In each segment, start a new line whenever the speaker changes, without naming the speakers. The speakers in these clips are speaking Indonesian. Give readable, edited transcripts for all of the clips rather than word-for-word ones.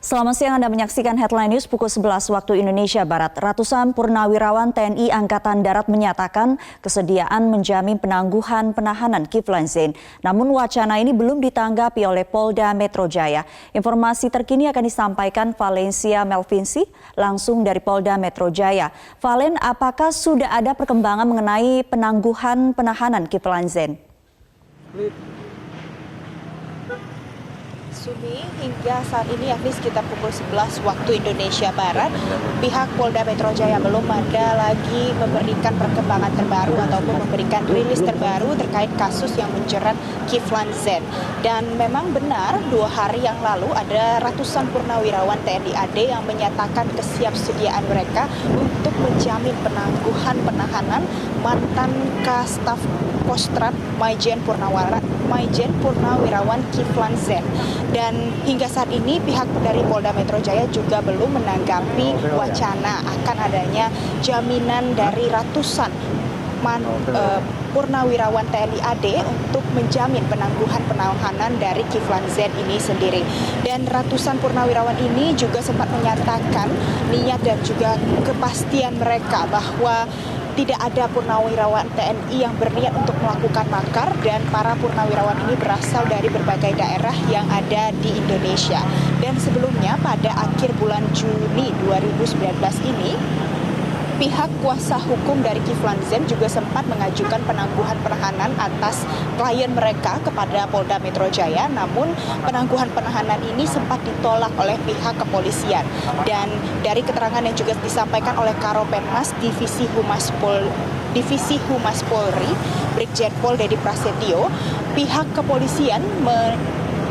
Selamat siang, Anda menyaksikan Headline News pukul 11 waktu Indonesia Barat. Ratusan purnawirawan TNI Angkatan Darat menyatakan kesediaan menjamin penangguhan penahanan Kiflan Zain. Namun wacana ini belum ditanggapi oleh Polda Metro Jaya. Informasi terkini akan disampaikan Valencia Melvinsi langsung dari Polda Metro Jaya. Valen, apakah sudah ada perkembangan mengenai penangguhan penahanan Kiflan Zain?
Sumi, hingga saat ini yakni sekitar pukul 11 waktu Indonesia Barat, pihak Polda Metro Jaya belum ada lagi memberikan perkembangan terbaru ataupun memberikan rilis terbaru terkait kasus yang menjerat Kiflan Zain. Dan memang benar 2 hari yang lalu ada ratusan purnawirawan TNI AD yang menyatakan kesiapsediaan mereka untuk menjamin penangguhan penahanan mantan Kastaf Kostrad Maijen Purnawirawan Kiflan Zain. Dan hingga saat ini pihak dari Polda Metro Jaya juga belum menanggapi wacana akan adanya jaminan dari ratusan purnawirawan TNI AD untuk menjamin penangguhan penahanan dari Kiflan Zain ini sendiri. Dan ratusan purnawirawan ini juga sempat menyatakan niat dan juga kepastian mereka bahwa tidak ada purnawirawan TNI yang berniat untuk melakukan makar, dan para purnawirawan ini berasal dari berbagai daerah yang ada di Indonesia. Dan sebelumnya pada akhir bulan Juni 2019 ini, pihak kuasa hukum dari Kiflan Zain juga sempat mengajukan penangguhan penahanan atas klien mereka kepada Polda Metro Jaya, namun penangguhan penahanan ini sempat ditolak oleh pihak kepolisian. Dan dari keterangan yang juga disampaikan oleh Karopenmas Divisi Humas Polri, Brigjen Pol Dedi Prasetyo, pihak kepolisian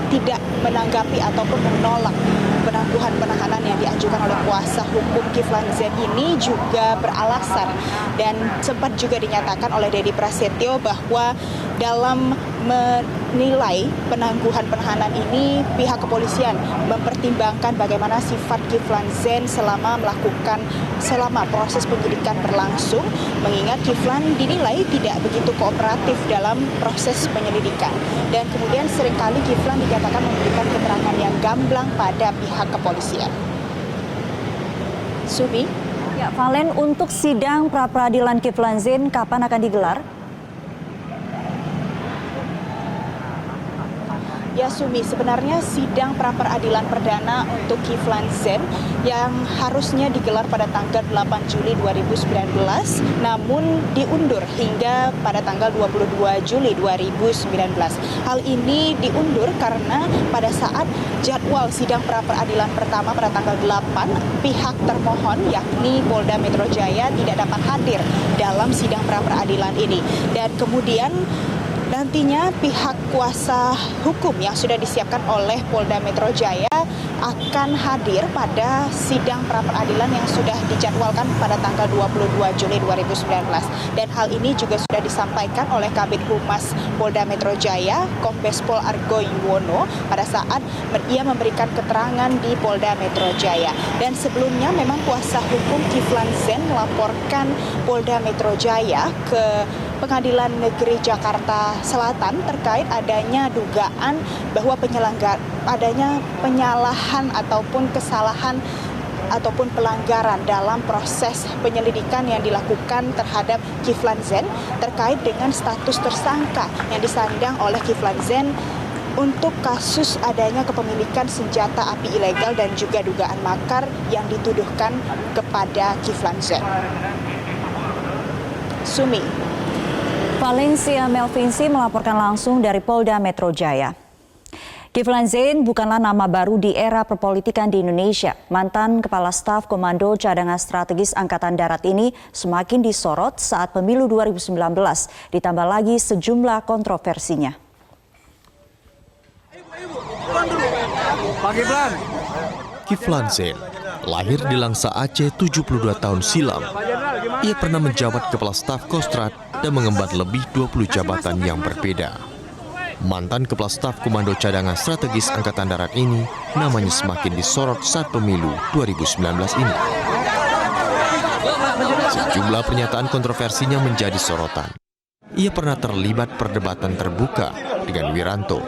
tidak menanggapi ataupun menolak penangguhan penahanan yang diajukan oleh kuasa hukum Kiflan Zain ini, juga beralasan dan sempat juga dinyatakan oleh Dedi Prasetyo bahwa dalam menilai penangguhan penahanan ini pihak kepolisian mempertimbangkan bagaimana sifat Kiflan Zain selama proses penyidikan berlangsung, mengingat Kiflan dinilai tidak begitu kooperatif dalam proses penyelidikan, dan kemudian seringkali Kiflan dinyatakan memberikan keterangan yang gamblang pada pihak kepolisian. Sumi.
Ya, Valen, untuk sidang pra-peradilan Kiflan Zain kapan akan digelar?
Ya Sumi, sebenarnya sidang pra-peradilan perdana untuk Kiflan Zain yang harusnya digelar pada tanggal 8 Juli 2019, namun diundur hingga pada tanggal 22 Juli 2019. Hal ini diundur karena pada saat jadwal sidang pra-peradilan pertama pada tanggal 8, pihak termohon yakni Polda Metro Jaya tidak dapat hadir dalam sidang pra-peradilan ini. Dan kemudian nantinya pihak kuasa hukum yang sudah disiapkan oleh Polda Metro Jaya akan hadir pada sidang pra-peradilan yang sudah dijadwalkan pada tanggal 22 Juli 2019. Dan hal ini juga sudah disampaikan oleh Kabid Humas Polda Metro Jaya, Kombes Pol Argo Yuwono, pada saat ia memberikan keterangan di Polda Metro Jaya. Dan sebelumnya memang kuasa hukum Kiflan Zain melaporkan Polda Metro Jaya ke Pengadilan Negeri Jakarta Selatan terkait adanya dugaan bahwa adanya penyalahan ataupun kesalahan ataupun pelanggaran dalam proses penyelidikan yang dilakukan terhadap Kiflan Zain terkait dengan status tersangka yang disandang oleh Kiflan Zain untuk kasus adanya kepemilikan senjata api ilegal dan juga dugaan makar yang dituduhkan kepada Kiflan Zain. Sumi.
Valencia Melvinsi melaporkan langsung dari Polda Metro Jaya. Kiflan Zain bukanlah nama baru di era perpolitikan di Indonesia. Mantan Kepala Staf Komando Cadangan Strategis Angkatan Darat ini semakin disorot saat pemilu 2019, ditambah lagi sejumlah kontroversinya.
Kiflan Zain lahir di Langsa Aceh 72 tahun silam. Ia pernah menjabat Kepala Staf Kostrad dan mengemban lebih 20 jabatan yang berbeda. Mantan Kepala Staf Komando Cadangan Strategis Angkatan Darat ini namanya semakin disorot saat pemilu 2019 ini. Sejumlah pernyataan kontroversinya menjadi sorotan. Ia pernah terlibat perdebatan terbuka dengan Wiranto.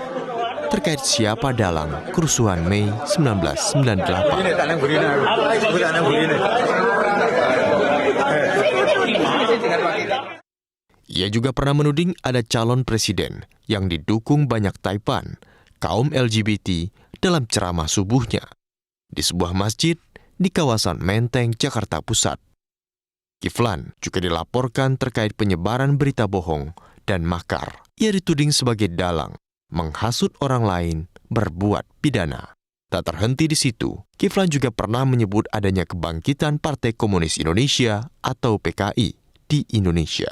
terkait siapa dalang kerusuhan Mei 1998. Ia juga pernah menuding ada calon presiden yang didukung banyak Taipan, kaum LGBT, dalam ceramah subuhnya di sebuah masjid di kawasan Menteng, Jakarta Pusat. Kiflan juga dilaporkan terkait penyebaran berita bohong dan makar. Ia dituding sebagai dalang, menghasut orang lain, berbuat pidana. Tak terhenti di situ, Kiflan juga pernah menyebut adanya kebangkitan Partai Komunis Indonesia atau PKI di Indonesia.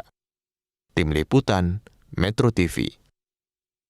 Tim Liputan, Metro TV.